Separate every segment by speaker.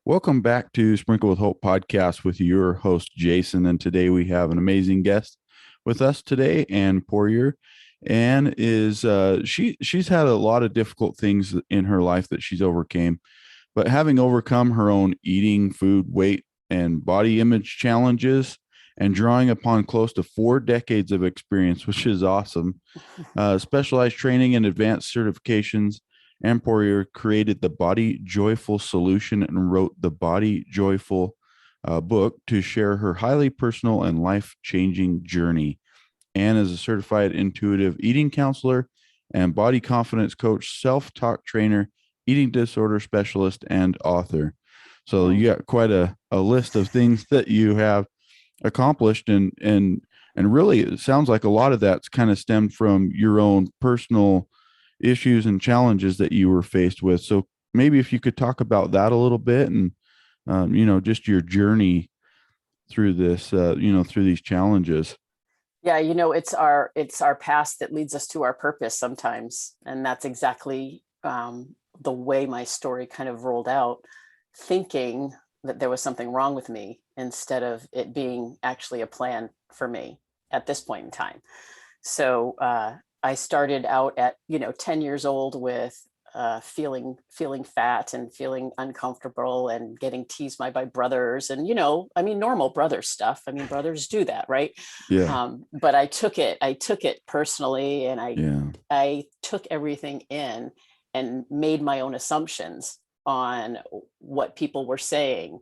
Speaker 1: Welcome back to Sprinkle with Hope podcast with your host, Jason. And today we have an amazing guest with us today, Ann Poirier. Ann is she's had a lot of difficult things in her life that she's overcame, but having overcome her own eating, food, weight, and body image challenges, and drawing upon close to 4 decades of experience, which is awesome, specialized training and advanced certifications. Ann Poirier created the Body Joyful Solution and wrote the Body Joyful book to share her highly personal and life changing journey. Ann is a certified intuitive eating counselor and body confidence coach, self talk trainer, eating disorder specialist, and author. So you got quite a list of things that you have accomplished, and really it sounds like a lot of that's kind of stemmed from your own personal issues and challenges that you were faced with. So maybe if you could talk about that a little bit, and just your journey through this, through these challenges.
Speaker 2: Yeah, it's our past that leads us to our purpose sometimes, and that's exactly the way my story kind of rolled out, thinking that there was something wrong with me instead of it being actually a plan for me at this point in time. So I started out at 10 years old with feeling fat and feeling uncomfortable and getting teased by my brothers, and normal brother stuff. I mean, brothers do that, right?
Speaker 1: Yeah.
Speaker 2: But I took it personally, and I
Speaker 1: Yeah.
Speaker 2: I took everything in and made my own assumptions on what people were saying.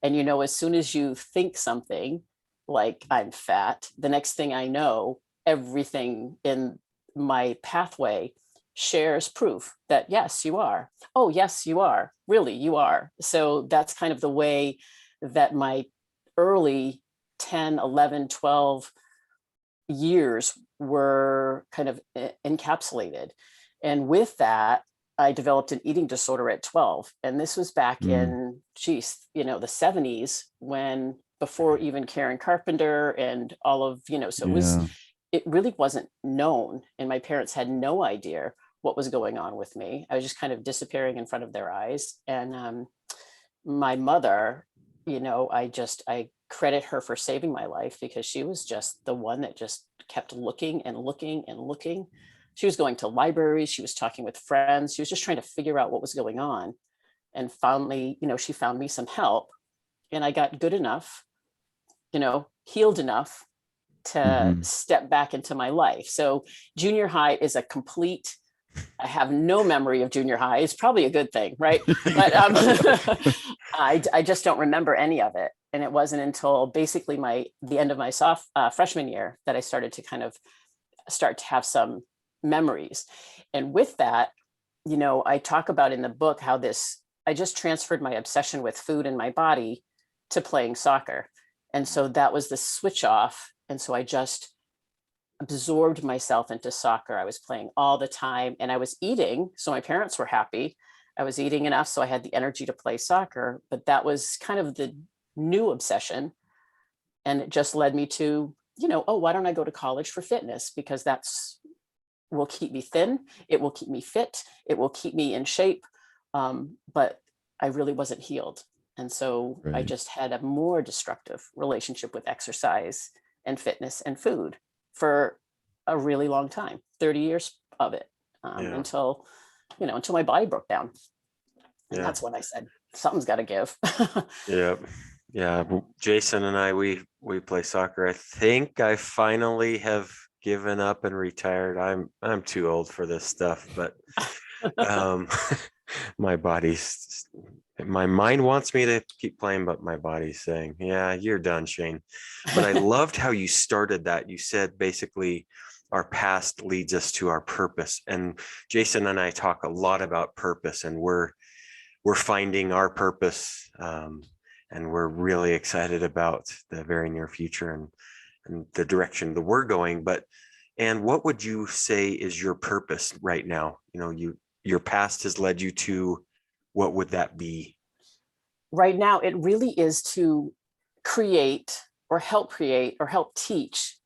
Speaker 2: And as soon as you think something like I'm fat, the next thing I know, everything in my pathway shares proof that yes, you are. Oh, yes, you are. Really, you are. So that's kind of the way that my early 10, 11, 12 years were kind of encapsulated. And with that, I developed an eating disorder at 12. And this was back
Speaker 1: Mm.
Speaker 2: in, the 70s, when before even Karen Carpenter and all of, so
Speaker 1: Yeah.
Speaker 2: it really wasn't known. And my parents had no idea what was going on with me. I was just kind of disappearing in front of their eyes. And my mother, I credit her for saving my life, because she was just the one that just kept looking and looking and looking. She was going to libraries, she was talking with friends, she was just trying to figure out what was going on. And finally, she found me some help, and I got good enough, healed enough to
Speaker 1: Hmm.
Speaker 2: step back into my life. So junior high is a complete, I have no memory of junior high. It's probably a good thing, right? But I just don't remember any of it. And it wasn't until basically the end of my freshman year that I started to kind of start to have some memories. And with that, I talk about in the book how I just transferred my obsession with food and my body to playing soccer. And so that was the switch off. And so I just absorbed myself into soccer. I was playing all the time, and I was eating. So my parents were happy. I was eating enough so I had the energy to play soccer. But that was kind of the new obsession. And it just led me to, oh, why don't I go to college for fitness? Because that's will keep me thin. It will keep me fit. It will keep me in shape. But I really wasn't healed. And so I
Speaker 1: Right.
Speaker 2: just had a more destructive relationship with exercise and fitness and food for a really long time, 30 years of it,
Speaker 3: Yeah.
Speaker 2: until my body broke down. And
Speaker 3: Yeah.
Speaker 2: that's when I said, something's got to give.
Speaker 3: Yeah. Yeah. Jason and I, we play soccer. I think I finally have given up and retired. I'm too old for this stuff, but um my body's my mind wants me to keep playing, but my body's saying, yeah, you're done, Shane. But I loved how you started that. You said basically our past leads us to our purpose. And Jason and I talk a lot about purpose, and we're finding our purpose. And we're really excited about the very near future and the direction that we're going. And what would you say is your purpose right now? Your past has led you to, what would that be?
Speaker 2: Right now, it really is to create or help teach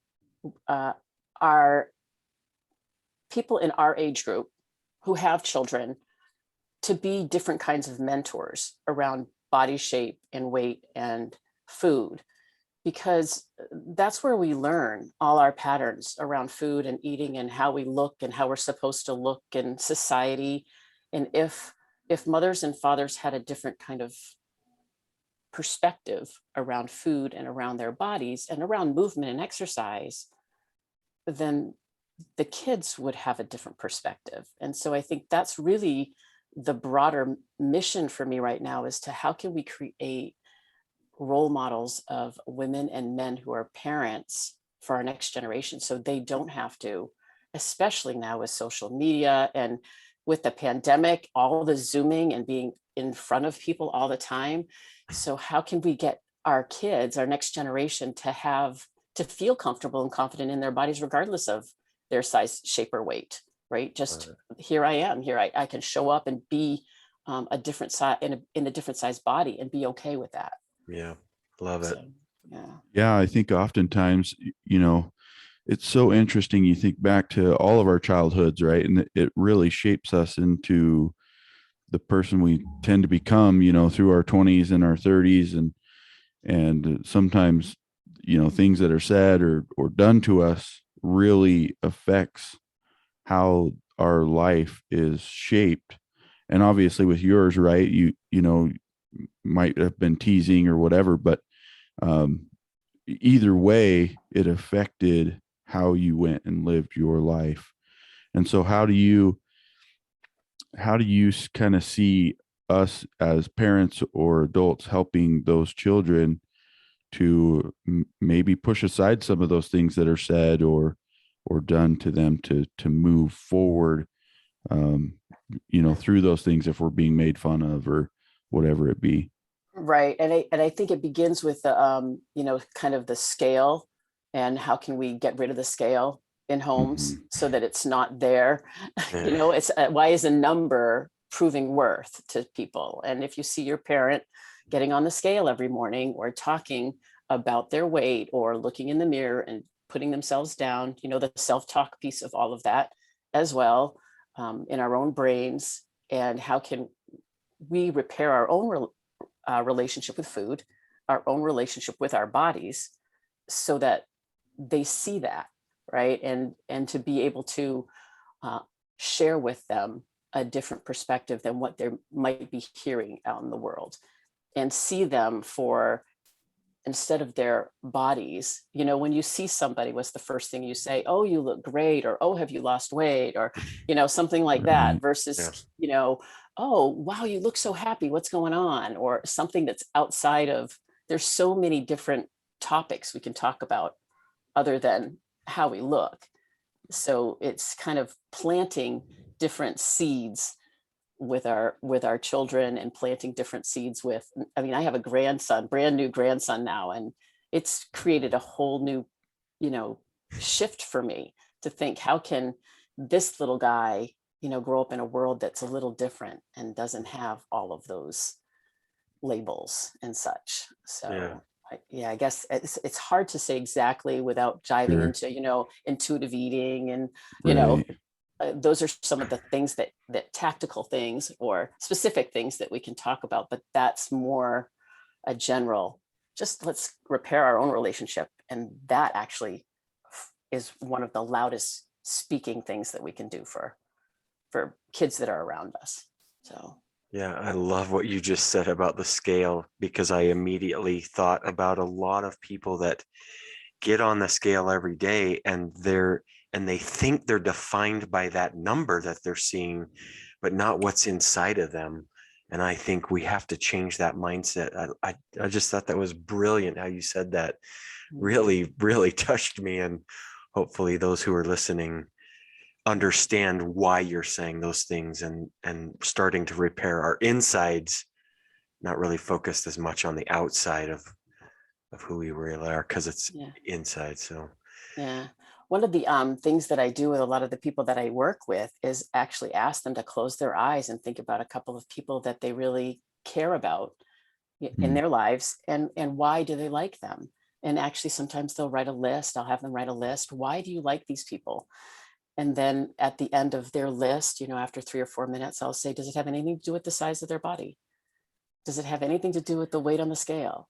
Speaker 2: uh, our people in our age group who have children to be different kinds of mentors around body shape and weight and food, because that's where we learn all our patterns around food and eating and how we look and how we're supposed to look in society. And if mothers and fathers had a different kind of perspective around food and around their bodies and around movement and exercise, then the kids would have a different perspective. And so I think that's really the broader mission for me right now, is to how can we create role models of women and men who are parents for our next generation, so they don't have to, especially now with social media and with the pandemic, all the Zooming and being in front of people all the time. So how can we get our kids, our next generation, to feel comfortable and confident in their bodies, regardless of their size, shape, or weight, right? Just here I am, I can show up and be a different size in a different size body and be okay with that.
Speaker 3: Yeah. Love it.
Speaker 2: So, yeah.
Speaker 1: Yeah, I think oftentimes, it's so interesting. You think back to all of our childhoods, right? And it really shapes us into the person we tend to become, through our 20s and our 30s. And sometimes, things that are said or done to us really affects how our life is shaped. And obviously with yours, right, you might have been teasing or whatever, but um, either way, it affected how you went and lived your life. And so how do you kind of see us as parents or adults helping those children to maybe push aside some of those things that are said or done to them to move forward, um, through those things, if we're being made fun of or whatever it be.
Speaker 2: Right. And I think it begins with the kind of the scale, and how can we get rid of the scale in homes
Speaker 1: Mhm.
Speaker 2: so that it's not there.
Speaker 3: Yeah.
Speaker 2: It's why is a number proving worth to people? And if you see your parent getting on the scale every morning, or talking about their weight, or looking in the mirror and putting themselves down, the self-talk piece of all of that as well, in our own brains. And how can we repair our own relationship with food, our own relationship with our bodies, so that they see that, right? And to be able to uh, share with them a different perspective than what they might be hearing out in the world, and see them for, instead of their bodies. When you see somebody, what's the first thing you say? Oh, you look great, or oh, have you lost weight, or something like that,
Speaker 1: Right.
Speaker 2: versus
Speaker 3: Yeah.
Speaker 2: oh wow, you look so happy, what's going on, or something that's outside of. There's so many different topics we can talk about other than how we look. So it's kind of planting different seeds with our children, and planting different seeds with. I mean, I have a grandson, brand new grandson now, and it's created a whole new you know shift for me, to think, how can this little guy grow up in a world that's a little different and doesn't have all of those labels and such.
Speaker 3: Yeah.
Speaker 2: So yeah, I guess it's hard to say exactly without diving
Speaker 1: Sure.
Speaker 2: into intuitive eating, and you know
Speaker 1: Right.
Speaker 2: those are some of the things that tactical things or specific things that we can talk about, but that's more a general, just let's repair our own relationship. And that actually is one of the loudest speaking things that we can do for kids that are around us. So
Speaker 3: Yeah, I love what you just said about the scale, because I immediately thought about a lot of people that get on the scale every day, and they think they're defined by that number that they're seeing, but not what's inside of them. And I think we have to change that mindset. I just thought that was brilliant how you said that. Really, really touched me. And hopefully those who are listening understand why you're saying those things, and starting to repair our insides, not really focused as much on the outside of who we really are, because it's
Speaker 2: yeah.
Speaker 3: inside. So
Speaker 2: Yeah. One of the things that I do with a lot of the people that I work with is actually ask them to close their eyes and think about a couple of people that they really care about in
Speaker 1: Mm.
Speaker 2: their lives, and why do they like them? And actually, sometimes they'll write a list. I'll have them write a list. Why do you like these people? And then at the end of their list, after 3 or 4 minutes, I'll say, does it have anything to do with the size of their body? Does it have anything to do with the weight on the scale?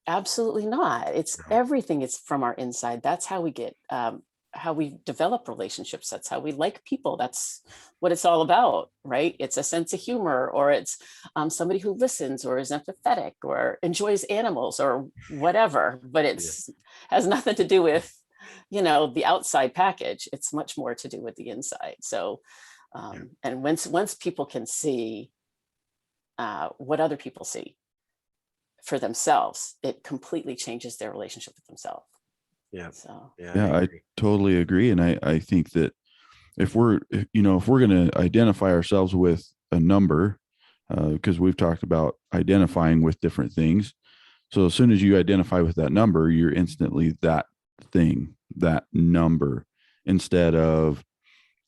Speaker 2: Absolutely not. It's everything. It's from our inside. That's how we get, how we develop relationships. That's how we like people. That's what it's all about, right? It's a sense of humor, or it's somebody who listens or is empathetic or enjoys animals or whatever, but
Speaker 3: Yeah.
Speaker 2: it's has nothing to do with, the outside package. It's much more to do with the inside. So, and once people can see what other people see for themselves, it completely changes their relationship with themselves.
Speaker 3: Yeah.
Speaker 2: So
Speaker 3: Yeah.
Speaker 1: Yeah, I
Speaker 3: agree.
Speaker 1: totally agree. And I think that if we're going to identify ourselves with a number, because we've talked about identifying with different things. So as soon as you identify with that number, you're instantly that thing, that number, instead of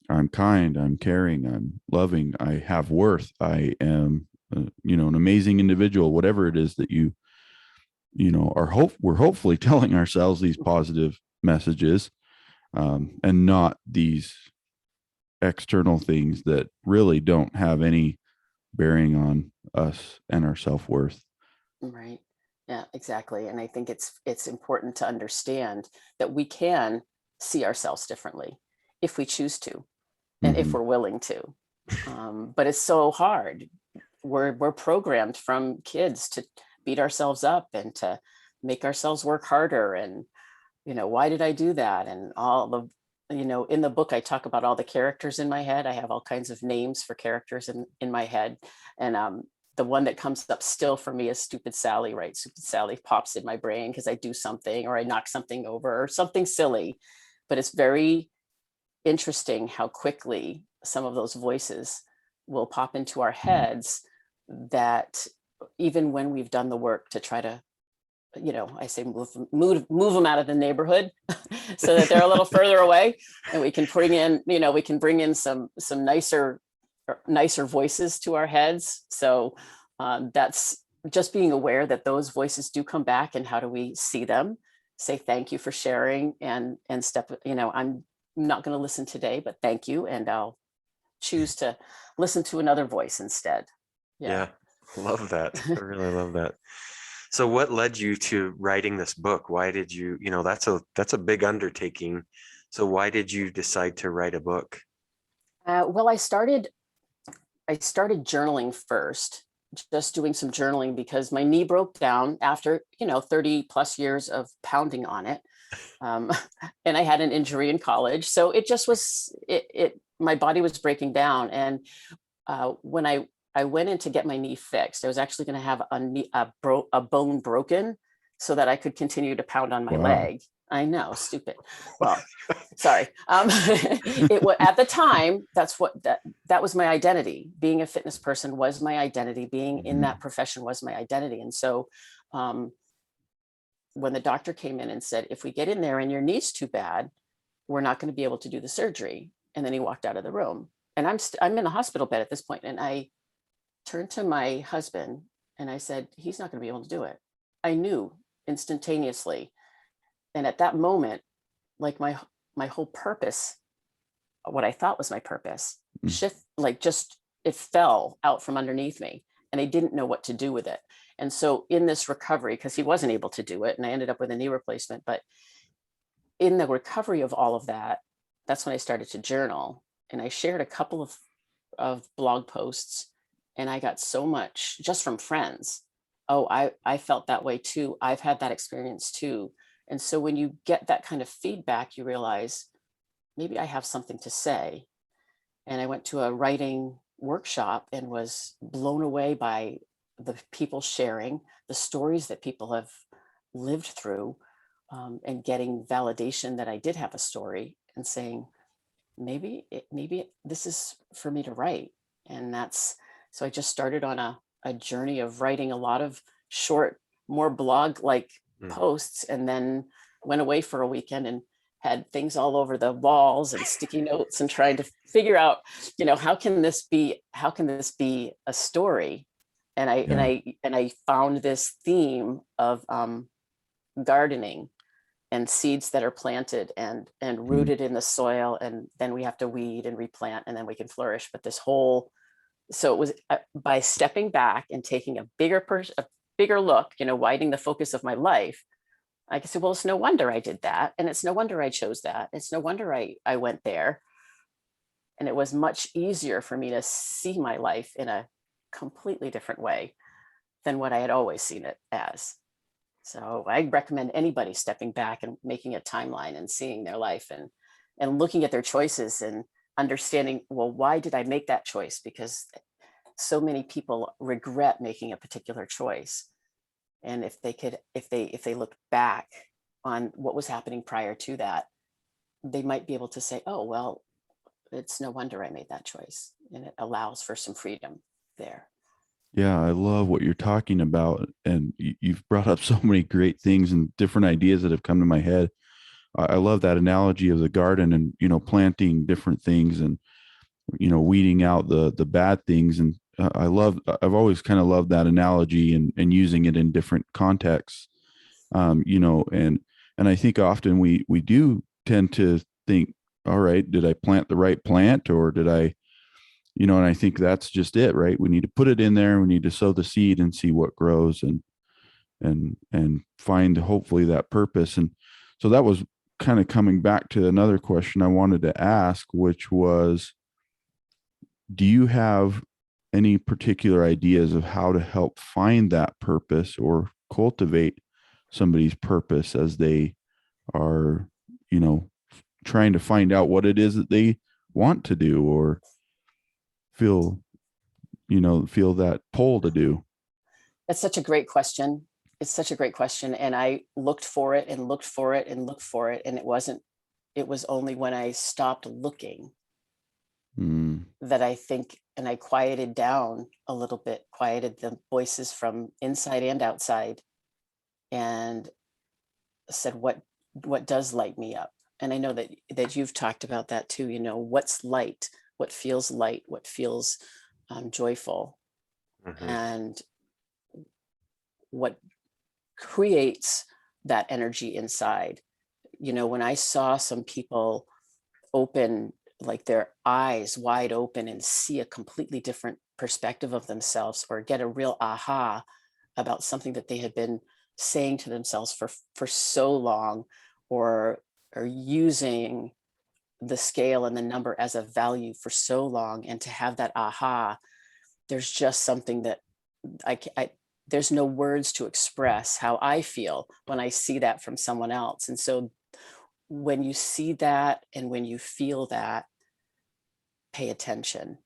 Speaker 1: I'm kind, I'm caring, I'm loving, I have worth, I am, an amazing individual, whatever it is that we're hopefully telling ourselves these positive messages, and not these external things that really don't have any bearing on us and our self-worth.
Speaker 2: right. Yeah, exactly. And I think it's important to understand that we can see ourselves differently if we choose to, and if
Speaker 1: Mm-hmm.
Speaker 2: we're willing to. But it's so hard. We're programmed from kids to beat ourselves up and to make ourselves work harder. And why did I do that? And all the, in the book, I talk about all the characters in my head. I have all kinds of names for characters in my head. And the one that comes up still for me is Stupid Sally, right? Stupid Sally pops in my brain because I do something or I knock something over or something silly. But it's very interesting how quickly some of those voices will pop into our heads, that even when we've done the work to try to, I say move them out of the neighborhood so that they're a little further away, and we can bring in some nicer voices to our heads. So that's just being aware that those voices do come back, and how do we see them, say thank you for sharing, and step, I'm not going to listen today, but thank you, and I'll choose to listen to another voice instead.
Speaker 3: Yeah. Love that. I really love that. So what led you to writing this book? Why did you, that's a big undertaking. So why did you decide to write a book?
Speaker 2: Well, I started journaling first, just doing some journaling because my knee broke down after 30 plus years of pounding on it, um, and I had an injury in college, so it just was my body was breaking down. And when I went in to get my knee fixed, I was actually going to have a bone broken so that I could continue to pound on my
Speaker 1: Wow.
Speaker 2: leg. I know, stupid. Well, sorry. It was at the time. That was my identity. Being a fitness person was my identity. Being in that profession was my identity. And so, when the doctor came in and said, "If we get in there and your knee's too bad, we're not going to be able to do the surgery," and then he walked out of the room, and I'm in the hospital bed at this point, and I turned to my husband and I said, "He's not going to be able to do it." I knew instantaneously, and at that moment, like my whole purpose, what I thought was my purpose, shift, like just it fell out from underneath me, and I didn't know what to do with it. And so in this recovery, because he wasn't able to do it, and I ended up with a knee replacement, but in the recovery of all of that, that's when I started to journal, and I shared a couple of blog posts, and I got so much just from friends. Oh, I felt that way too. I've had that experience too. And so when you get that kind of feedback, you realize maybe I have something to say. And I went to a writing workshop and was blown away by the people sharing the stories that people have lived through, and getting validation that I did have a story, and saying, maybe this is for me to write. And that's, so I just started on a journey of writing a lot of short, more blog like
Speaker 3: Mm.
Speaker 2: posts, and then went away for a weekend and had things all over the walls and sticky notes, and trying to figure out, how can this be a story? And I found this theme of gardening and seeds that are planted and rooted in the soil, and then we have to weed and replant, and then we can flourish. But this whole So it was by stepping back and taking a bigger look, widening the focus of my life. I could say, well, it's no wonder I did that. And it's no wonder I chose that. It's no wonder I went there. And it was much easier for me to see my life in a completely different way than what I had always seen it as. So I recommend anybody stepping back and making a timeline and seeing their life and looking at their choices and understanding, well, why did I make that choice? Because so many people regret making a particular choice. And if they look back on what was happening prior to that, they might be able to say, oh, well, it's no wonder I made that choice. And it allows for some freedom there.
Speaker 1: Yeah, I love what you're talking about. And you've brought up so many great things and different ideas that have come to my head. I love that analogy of the garden and, planting different things and, weeding out the bad things. And I've always kind of loved that analogy and using it in different contexts. And I think often we do tend to think, all right, did I plant the right plant or did I, and I think that's just it, right? We need to put it in there. We need to sow the seed and see what grows and find hopefully that purpose. And so that was kind of coming back to another question I wanted to ask, which was, do you have any particular ideas of how to help find that purpose or cultivate somebody's purpose as they are, trying to find out what it is that they want to do or feel that pull to do?
Speaker 2: That's such a great question. It's such a great question. And I looked for it and looked for it and looked for it. And it was only when I stopped looking that I think, and I quieted down a little bit, quieted the voices from inside and outside, and said, what does light me up? And I know that you've talked about that too. What's light, what feels joyful, and what creates that energy inside. When I saw some people open, like their eyes wide open and see a completely different perspective of themselves, or get a real aha about something that they had been saying to themselves for so long, or using the scale and the number as a value for so long, and to have that aha, there's just something that there's no words to express how I feel when I see that from someone else. And so when you see that and when you feel that, pay attention.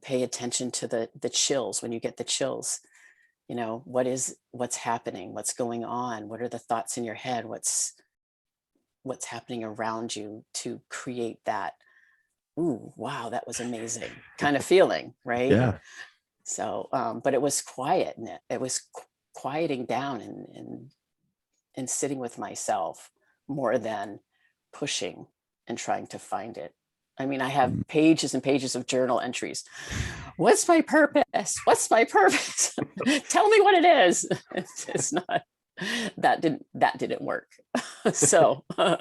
Speaker 2: Pay attention to the chills. When you get the chills, what's happening, what's going on, what are the thoughts in your head, what's happening around you to create that, ooh, wow, that was amazing kind of feeling, right?
Speaker 1: Yeah.
Speaker 2: So, but it was quiet, and it was quieting down and sitting with myself more than pushing and trying to find it. I mean, I have pages and pages of journal entries. What's my purpose? What's my purpose? Tell me what it is. It's not, that didn't work. So I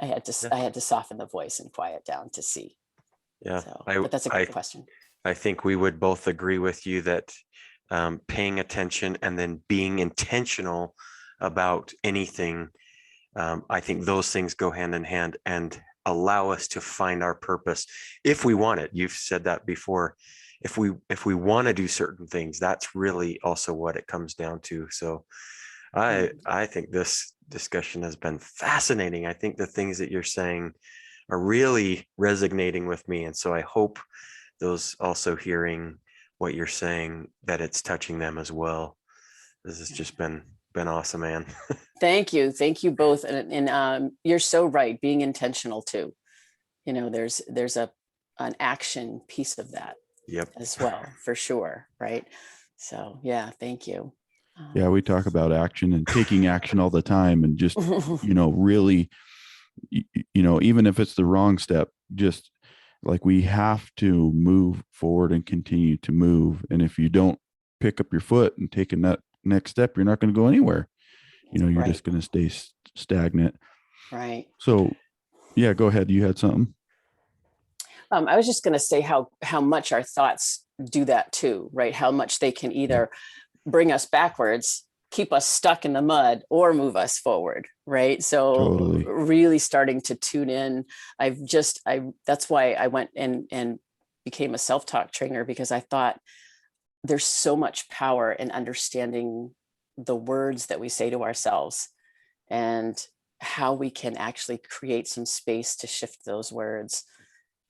Speaker 2: had to soften the voice and quiet down to see.
Speaker 3: Yeah.
Speaker 2: So, but that's a great question.
Speaker 3: I think we would both agree with you that paying attention and then being intentional about anything, I think those things go hand in hand and allow us to find our purpose if we want it. You've said that before. If we want to do certain things, that's really also what it comes down to. So I think this discussion has been fascinating. I think the things that you're saying are really resonating with me. And so I hope those also hearing what you're saying, that it's touching them as well. This has just been awesome, man.
Speaker 2: Thank you both. And you're so right, being intentional too. There's an action piece of that.
Speaker 3: Yep.
Speaker 2: As well, for sure. Right. So yeah, thank you.
Speaker 1: Yeah, we talk about action and taking action all the time, and just, really, even if it's the wrong step, just like we have to move forward and continue to move. And if you don't pick up your foot and take a next step, you're not going to go anywhere. You're
Speaker 2: Right.
Speaker 1: just going to stay stagnant.
Speaker 2: Right.
Speaker 1: So yeah, go ahead. You had something.
Speaker 2: I was just going to say how much our thoughts do that too, right? How much they can either bring us backwards, keep us stuck in the mud, or move us forward, right? So
Speaker 1: Totally.
Speaker 2: really starting to tune in. That's why I went and became a self-talk trainer, because I thought there's so much power in understanding the words that we say to ourselves, and how we can actually create some space to shift those words,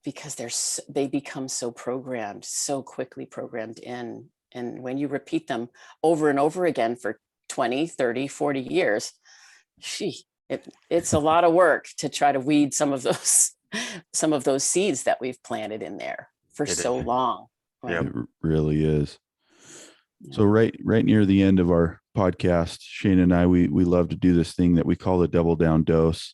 Speaker 2: because they become so programmed, so quickly programmed in. And when you repeat them over and over again for 20, 30, 40 years, it's a lot of work to try to weed some of those seeds that we've planted in there for
Speaker 3: It
Speaker 2: so
Speaker 3: is.
Speaker 2: long. Right?
Speaker 3: Yep.
Speaker 1: It really is. So
Speaker 2: Yeah.
Speaker 1: right near the end of our podcast, Shane and I, we love to do this thing that we call the double down dose.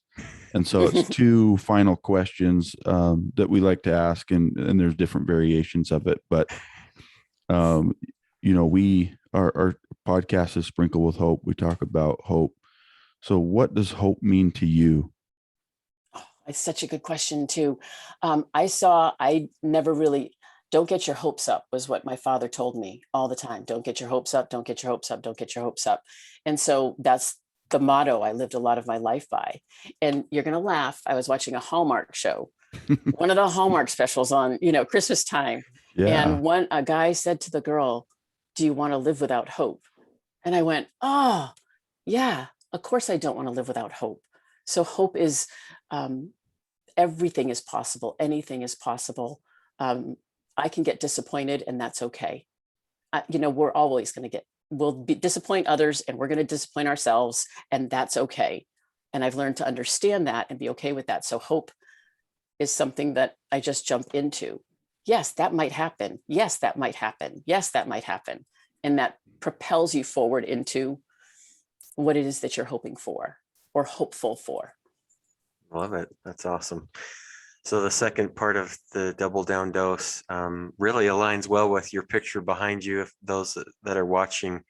Speaker 1: And so it's two final questions that we like to ask, and there's different variations of it. But um, our podcast is Sprinkle with Hope. We talk about hope. So what does hope mean to you?
Speaker 2: It's such a good question too. I never really, don't get your hopes up was what my father told me all the time. Don't get your hopes up, don't get your hopes up, don't get your hopes up. And so that's the motto I lived a lot of my life by. And you're going to laugh. I was watching a Hallmark show, one of the Hallmark specials on, Christmas time.
Speaker 1: Yeah.
Speaker 2: And a guy said to the girl, "Do you want to live without hope?" And I went, "Oh, yeah, of course I don't want to live without hope." So hope is, um, everything is possible. Anything is possible. I can get disappointed, and that's okay. We're always going to we'll disappoint others, and we're going to disappoint ourselves, and that's okay. And I've learned to understand that and be okay with that. So hope is something that I just jump into. Yes, that might happen. Yes, that might happen. Yes, that might happen. And that propels you forward into what it is that you're hoping for or hopeful for.
Speaker 3: Love it. That's awesome. So the second part of the double down dose really aligns well with your picture behind you. If those that are watching,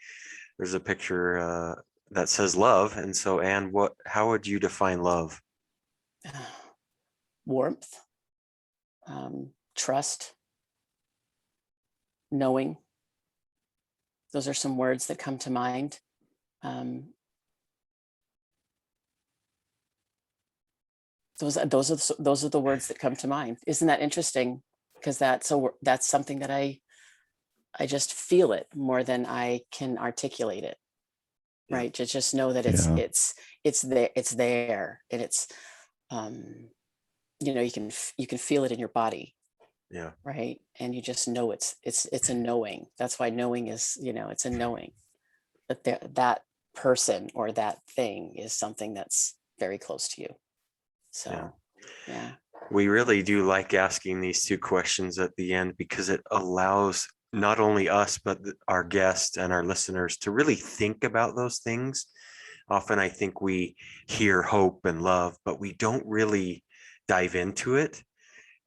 Speaker 3: there's a picture that says love. And so, Anne, how would you define love?
Speaker 2: Warmth, trust, knowing. Those are some words that come to mind. Those are the words that come to mind. Isn't that interesting? Because that's something that I just feel it more than I can articulate it.
Speaker 3: Yeah.
Speaker 2: Right. To just know that it's there, and it's, you can feel it in your body.
Speaker 3: Yeah.
Speaker 2: Right. And you just know it's a knowing. That's why knowing is, it's a knowing that that person or that thing is something that's very close to you. So, yeah.
Speaker 3: We really do like asking these two questions at the end, because it allows not only us, but our guests and our listeners to really think about those things. Often I think we hear hope and love, but we don't really dive into it.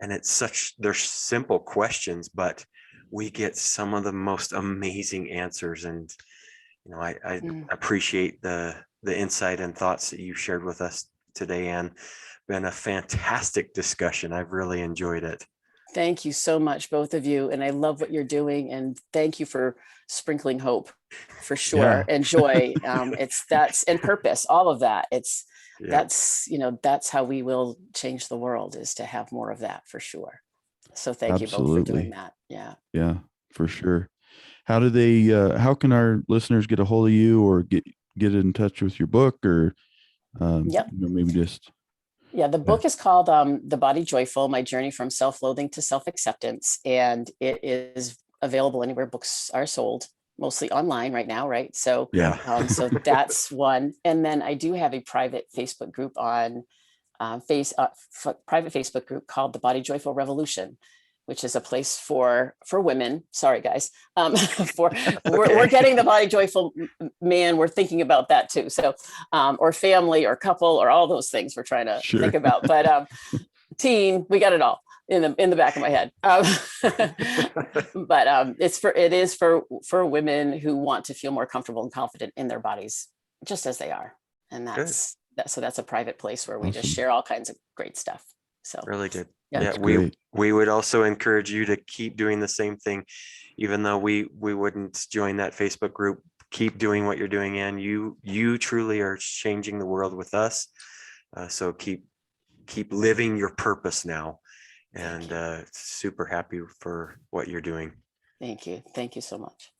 Speaker 3: And they're simple questions, but we get some of the most amazing answers. And, I appreciate the insight and thoughts that you shared with us today, Anne. Been a fantastic discussion. I've really enjoyed it.
Speaker 2: Thank you so much, both of you. And I love what you're doing. And thank you for sprinkling hope, for sure.
Speaker 1: Yeah.
Speaker 2: And joy. And purpose, all of that.
Speaker 3: Yeah.
Speaker 2: That's how we will change the world, is to have more of that, for sure. So thank you both for doing
Speaker 1: Absolutely.
Speaker 2: that. Yeah.
Speaker 1: Yeah, for sure. How can our listeners get a hold of you, or get in touch with your book, or
Speaker 2: Yep.
Speaker 1: maybe just
Speaker 2: Yeah, the book is called The Body Joyful: My Journey from Self-Loathing to Self-Acceptance, and it is available anywhere books are sold, mostly online right now, right? So,
Speaker 3: Yeah.
Speaker 2: so that's one. And then I do have a private Facebook group on private Facebook group called The Body Joyful Revolution, which is a place for women. Sorry, guys. We're getting the body joyful man. We're thinking about that too. So, or family, or couple, or all those things we're trying to
Speaker 1: Sure.
Speaker 2: think about. But teen, we got it all in the back of my head. But it is for women who want to feel more comfortable and confident in their bodies, just as they are. And so that's a private place where we just
Speaker 1: Awesome.
Speaker 2: share all kinds of great stuff. So
Speaker 3: Really good.
Speaker 2: Yeah.
Speaker 3: Yeah,
Speaker 1: That's great.
Speaker 3: we would also encourage you to keep doing the same thing, even though we wouldn't join that Facebook group. Keep doing what you're doing, and you truly are changing the world with us. So keep living your purpose now, and super happy for what you're doing.
Speaker 2: Thank you. Thank you so much.